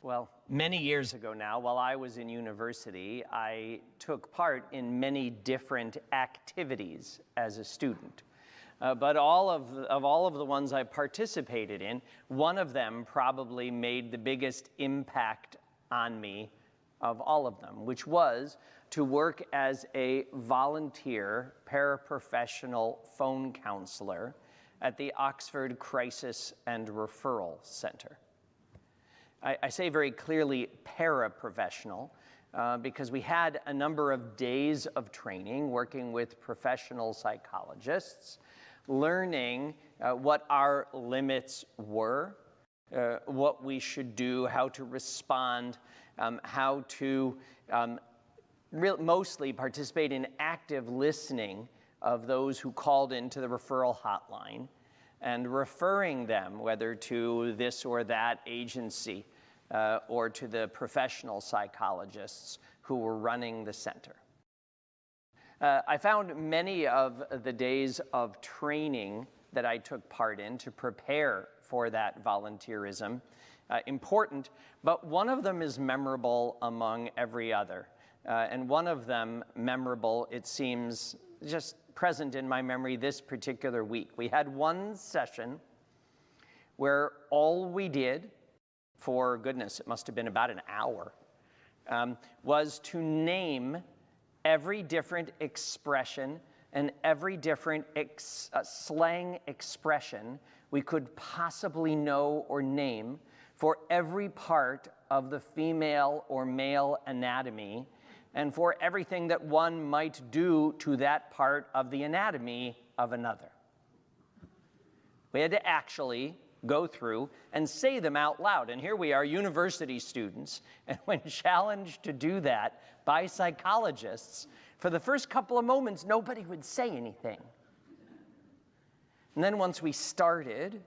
Well, many years ago now, while I was in university, I took part in many different activities as a student. But all of the ones I participated in, one of them probably made the biggest impact on me of all of them, which was to work as a volunteer paraprofessional phone counselor at the Oxford Crisis and Referral Center. I say very clearly paraprofessional because we had a number of days of training working with professional psychologists, learning what our limits were, what we should do, how to respond, how to mostly participate in active listening of those who called into the referral hotline and referring them, whether to this or that agency or to the professional psychologists who were running the center. I found many of the days of training that I took part in to prepare for that volunteerism important, but one of them is memorable among every other. And one of them memorable, it seems, just present in my memory this particular week. We had one session where all we did, for goodness, it must have been about an hour, was to name every different expression and every different slang expression we could possibly know or name for every part of the female or male anatomy and for everything that one might do to that part of the anatomy of another. We had to actually go through and say them out loud. And here we are, university students, and when challenged to do that by psychologists, for the first couple of moments, nobody would say anything. And then once we started,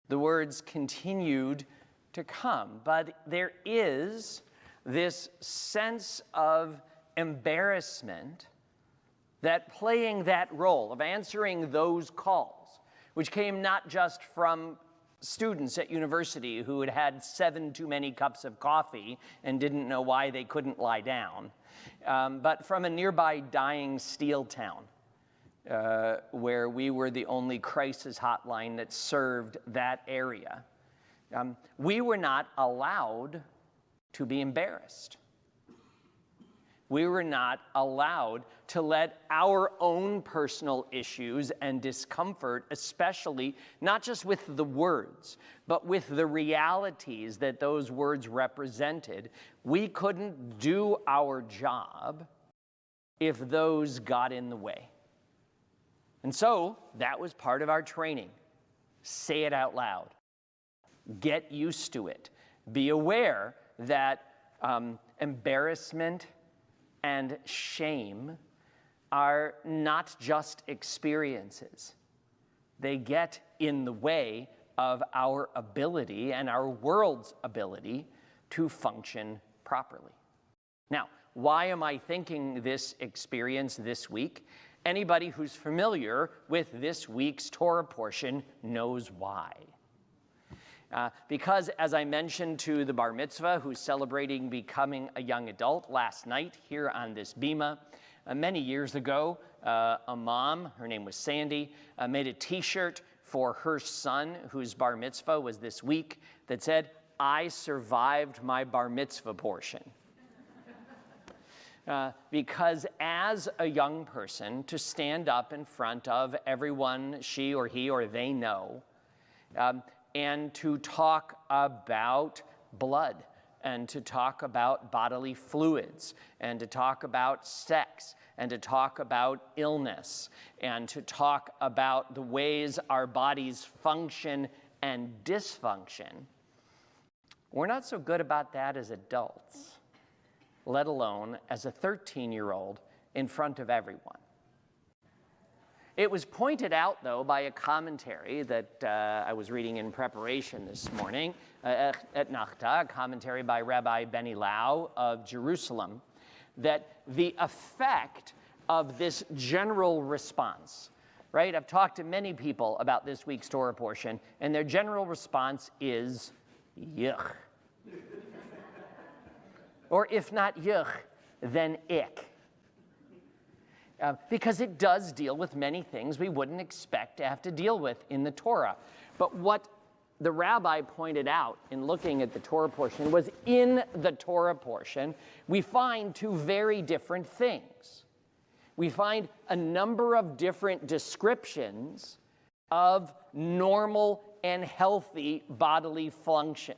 the words continued to come. But there is this sense of embarrassment that playing that role of answering those calls, which came not just from students at university who had had 7 too many cups of coffee and didn't know why they couldn't lie down, but from a nearby dying steel town where we were the only crisis hotline that served that area. We were not allowed to be embarrassed. We were not allowed to let our own personal issues and discomfort, especially not just with the words, but with the realities that those words represented. We couldn't do our job if those got in the way. And so that was part of our training. Say it out loud. Get used to it. Be aware that embarrassment and shame are not just experiences. They get in the way of our ability and our world's ability to function properly. Now, why am I thinking this experience this week? Anybody who's familiar with this week's Torah portion knows why. Because, as I mentioned to the bar mitzvah who's celebrating becoming a young adult last night here on this bima, many years ago, a mom, her name was Sandy, made a t-shirt for her son whose bar mitzvah was this week that said, "I survived my bar mitzvah portion." Because as a young person, to stand up in front of everyone she or he or they know, and to talk about blood, and to talk about bodily fluids, and to talk about sex, and to talk about illness, and to talk about the ways our bodies function and dysfunction, we're not so good about that as adults, let alone as a 13-year-old in front of everyone. It was pointed out, though, by a commentary that I was reading in preparation this morning, at Nachta, a commentary by Rabbi Benny Lau of Jerusalem, that the effect of this general response, right? I've talked to many people about this week's Torah portion, and their general response is, yuck. or if not yuch, then ick. Because it does deal with many things we wouldn't expect to have to deal with in the Torah. But what the rabbi pointed out in looking at the Torah portion was in the Torah portion, we find two very different things. We find a number of different descriptions of normal and healthy bodily functions,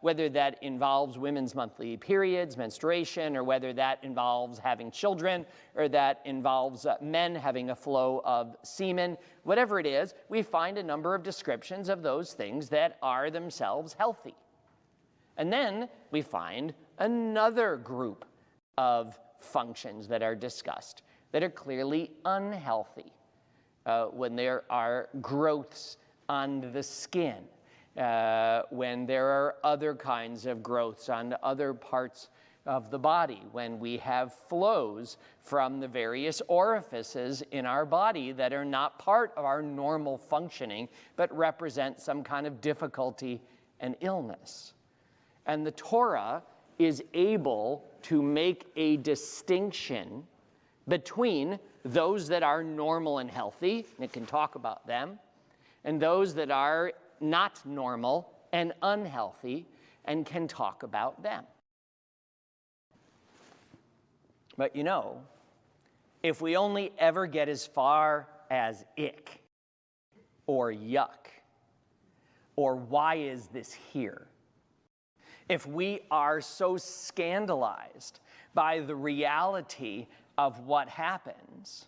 whether that involves women's monthly periods, menstruation, or whether that involves having children, or that involves men having a flow of semen. Whatever it is, we find a number of descriptions of those things that are themselves healthy. And then we find another group of functions that are discussed that are clearly unhealthy. When there are growths on the skin, when there are other kinds of growths on other parts of the body, when we have flows from the various orifices in our body that are not part of our normal functioning, but represent some kind of difficulty and illness. And the Torah is able to make a distinction between those that are normal and healthy, and it can talk about them, and those that are not normal and unhealthy, and can talk about them. But you know, if we only ever get as far as ick, or yuck, or why is this here? If we are so scandalized by the reality of what happens,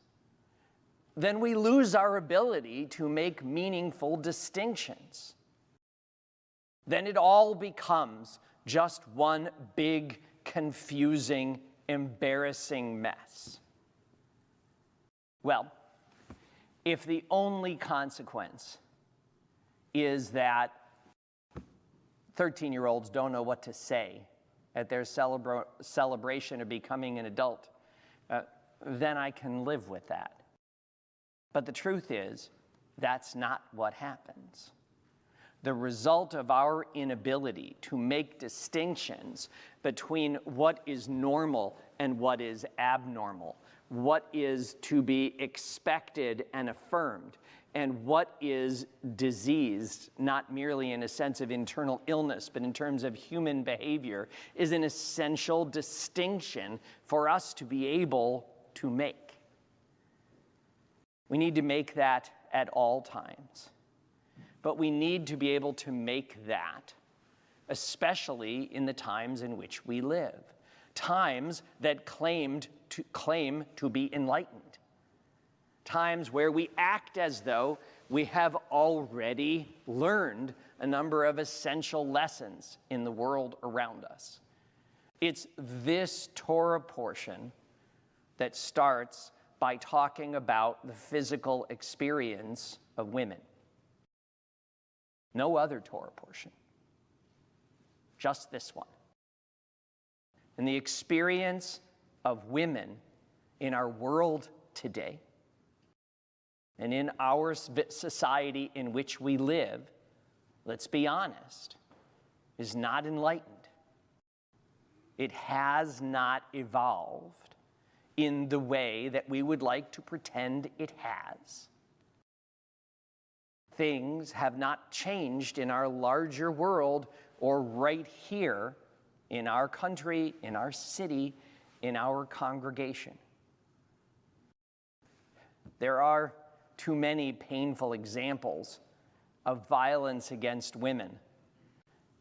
then we lose our ability to make meaningful distinctions. Then it all becomes just one big, confusing, embarrassing mess. Well, if the only consequence is that 13-year-olds don't know what to say at their celebration of becoming an adult, then I can live with that. But the truth is, that's not what happens. The result of our inability to make distinctions between what is normal and what is abnormal, what is to be expected and affirmed, and what is diseased, not merely in a sense of internal illness, but in terms of human behavior, is an essential distinction for us to be able to make. We need to make that at all times. But we need to be able to make that, especially in the times in which we live, times that claim to be enlightened, times where we act as though we have already learned a number of essential lessons in the world around us. It's this Torah portion that starts by talking about the physical experience of women. No other Torah portion, just this one. And the experience of women in our world today and in our society in which we live, let's be honest, is not enlightened. It has not evolved in the way that we would like to pretend it has. Things have not changed in our larger world or right here in our country, in our city, in our congregation. There are too many painful examples of violence against women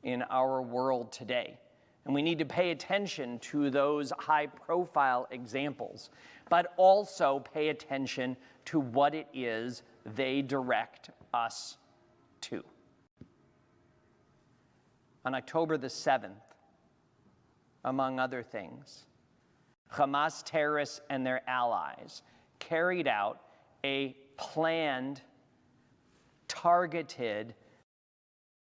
in our world today. And we need to pay attention to those high-profile examples, but also pay attention to what it is they direct us to. On October the 7th, among other things, Hamas terrorists and their allies carried out a planned, targeted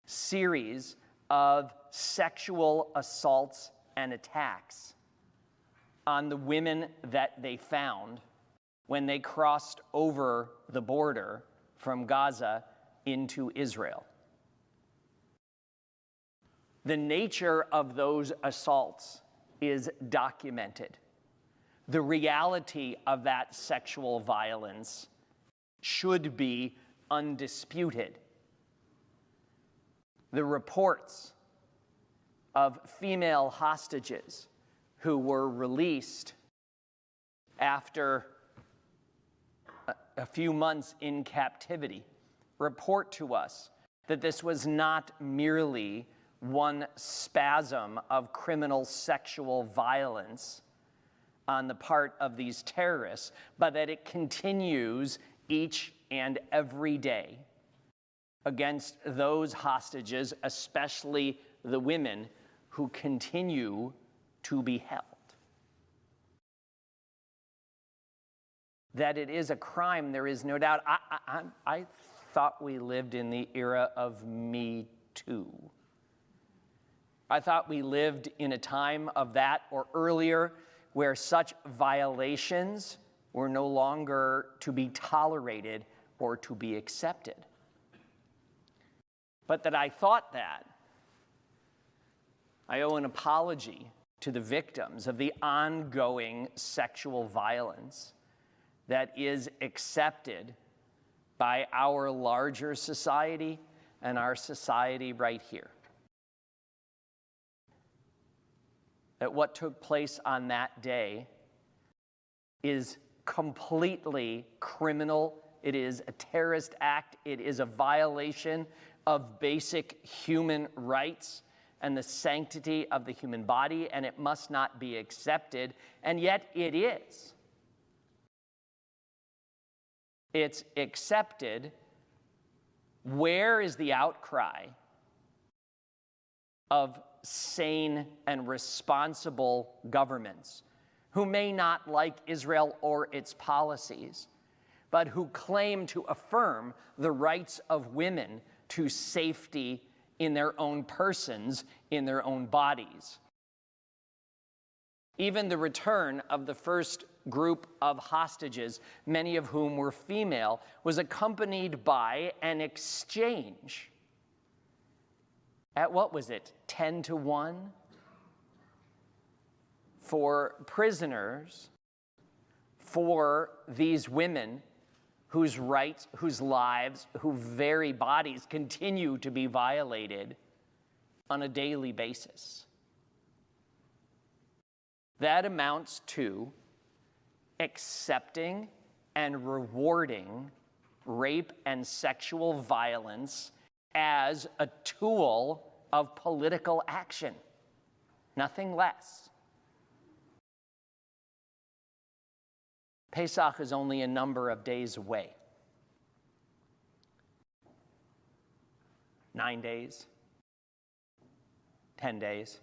series of sexual assaults and attacks on the women that they found when they crossed over the border from Gaza into Israel. The nature of those assaults is documented. The reality of that sexual violence should be undisputed. The reports of female hostages who were released after a few months in captivity report to us that this was not merely one spasm of criminal sexual violence on the part of these terrorists, but that it continues each and every day against those hostages, especially the women who continue to be held. That it is a crime, there is no doubt. I thought we lived in the era of Me Too. I thought we lived in a time of that or earlier where such violations were no longer to be tolerated or to be accepted. But that I thought that, I owe an apology to the victims of the ongoing sexual violence that is accepted by our larger society and our society right here. That what took place on that day is completely criminal. It is a terrorist act. It is a violation of basic human rights and the sanctity of the human body, and it must not be accepted, and yet it is. It's accepted. Where is the outcry of sane and responsible governments who may not like Israel or its policies, but who claim to affirm the rights of women to safety in their own persons, in their own bodies? Even the return of the first group of hostages, many of whom were female, was accompanied by an exchange at, what was it, 10-1? For prisoners, for these women whose rights, whose lives, whose very bodies continue to be violated on a daily basis. That amounts to accepting and rewarding rape and sexual violence as a tool of political action, nothing less. Pesach is only a number of days away. 9 days, 10 days.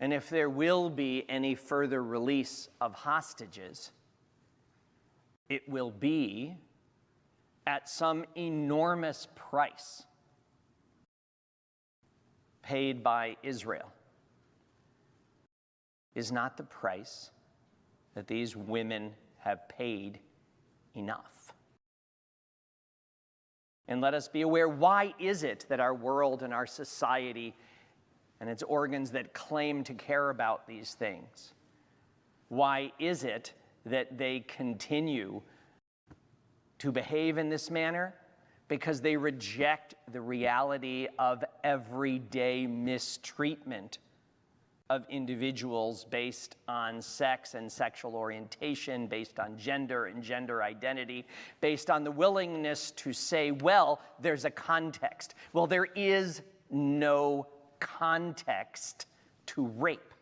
And if there will be any further release of hostages, it will be at some enormous price paid by Israel. Is not the price that these women have paid enough? And let us be aware, why is it that our world and our society and its organs that claim to care about these things, why is it that they continue to behave in this manner? Because they reject the reality of everyday mistreatment of individuals based on sex and sexual orientation, based on gender and gender identity, based on the willingness to say, well, there's a context. Well, there is no context to rape.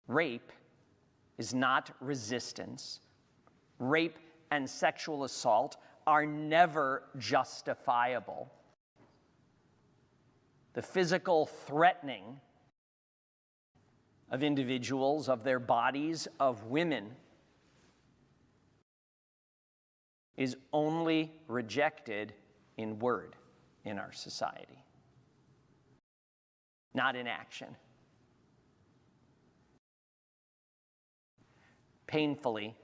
Rape is not resistance. Rape and sexual assault are never justifiable. The physical threatening of individuals, of their bodies, of women, is only rejected in word in our society, not in action. Painfully,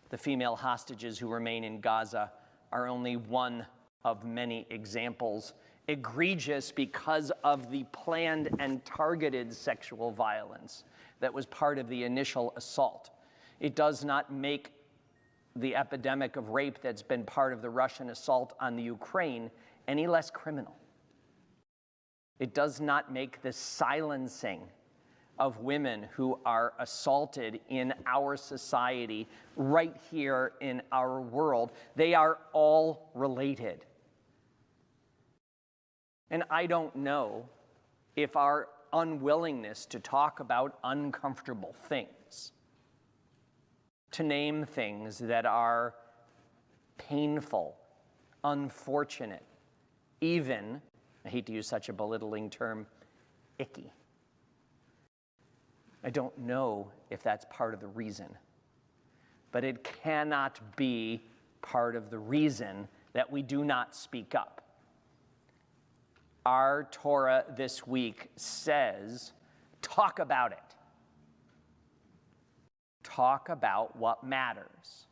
the female hostages who remain in Gaza are only one of many examples, egregious because of the planned and targeted sexual violence that was part of the initial assault. It does not make the epidemic of rape that's been part of the Russian assault on the Ukraine any less criminal. It does not make the silencing of women who are assaulted in our society right here in our world. They are all related. And I don't know if our unwillingness to talk about uncomfortable things, to name things that are painful, unfortunate, even, I hate to use such a belittling term, icky. I don't know if that's part of the reason, but it cannot be part of the reason that we do not speak up. Our Torah this week says, talk about it. Talk about what matters.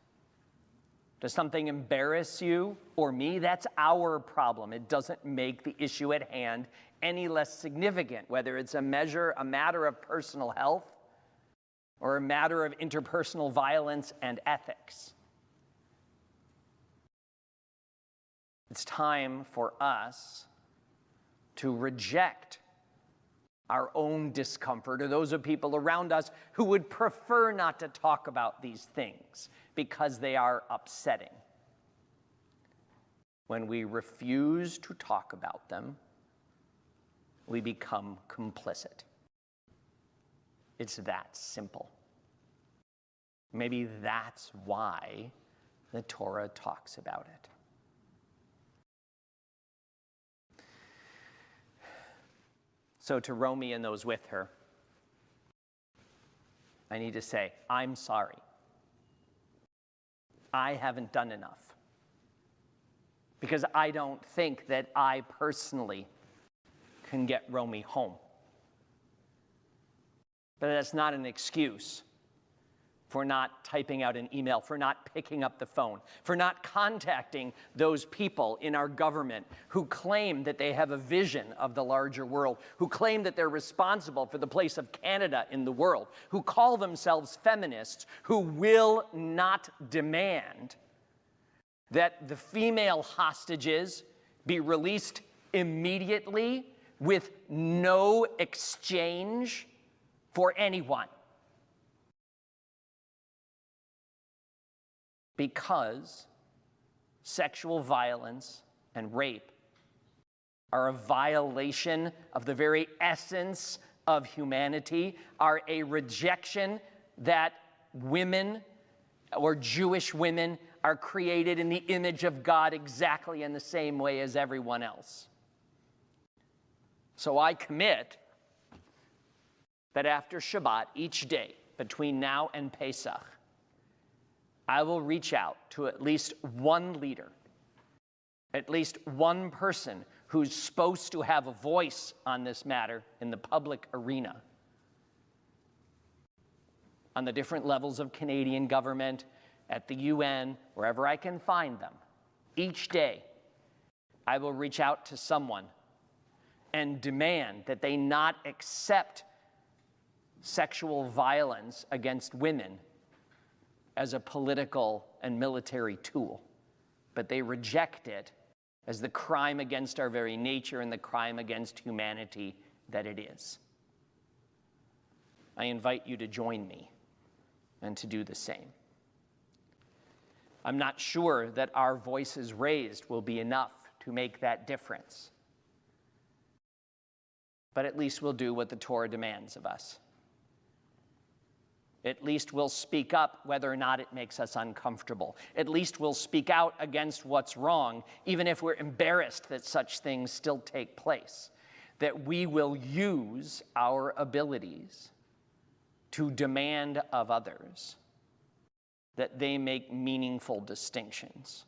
Does something embarrass you or me? That's our problem. It doesn't make the issue at hand any less significant, whether it's a matter of personal health or a matter of interpersonal violence and ethics. It's time for us to reject our own discomfort, or those of people around us who would prefer not to talk about these things because they are upsetting. When we refuse to talk about them, we become complicit. It's that simple. Maybe that's why the Torah talks about it. So to Romy and those with her, I need to say, I'm sorry. I haven't done enough. Because I don't think that I personally can get Romy home. But that's not an excuse for not typing out an email, for not picking up the phone, for not contacting those people in our government who claim that they have a vision of the larger world, who claim that they're responsible for the place of Canada in the world, who call themselves feminists, who will not demand that the female hostages be released immediately with no exchange for anyone. Because sexual violence and rape are a violation of the very essence of humanity, are a rejection that women or Jewish women are created in the image of God exactly in the same way as everyone else. So I commit that after Shabbat, each day between now and Pesach, I will reach out to at least one leader, at least one person who's supposed to have a voice on this matter in the public arena, on the different levels of Canadian government, at the UN, wherever I can find them. Each day, I will reach out to someone and demand that they not accept sexual violence against women as a political and military tool, but they reject it as the crime against our very nature and the crime against humanity that it is. I invite you to join me and to do the same. I'm not sure that our voices raised will be enough to make that difference, but at least we'll do what the Torah demands of us. At least we'll speak up whether or not it makes us uncomfortable. At least we'll speak out against what's wrong, even if we're embarrassed that such things still take place. That we will use our abilities to demand of others that they make meaningful distinctions.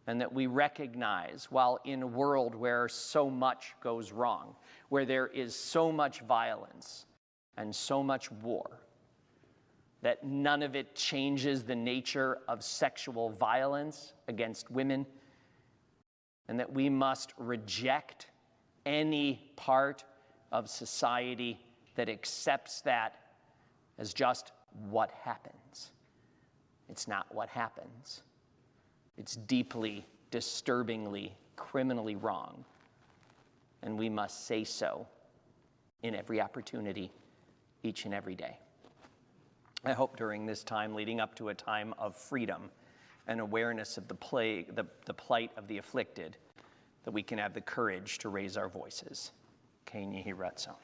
And that we recognize, while in a world where so much goes wrong, where there is so much violence, and so much war, that none of it changes the nature of sexual violence against women, and that we must reject any part of society that accepts that as just what happens. It's not what happens. It's deeply, disturbingly, criminally wrong, and we must say so in every opportunity, each and every day. I hope during this time leading up to a time of freedom and awareness of the plight of the afflicted, that we can have the courage to raise our voices. Kei nihi ratzon.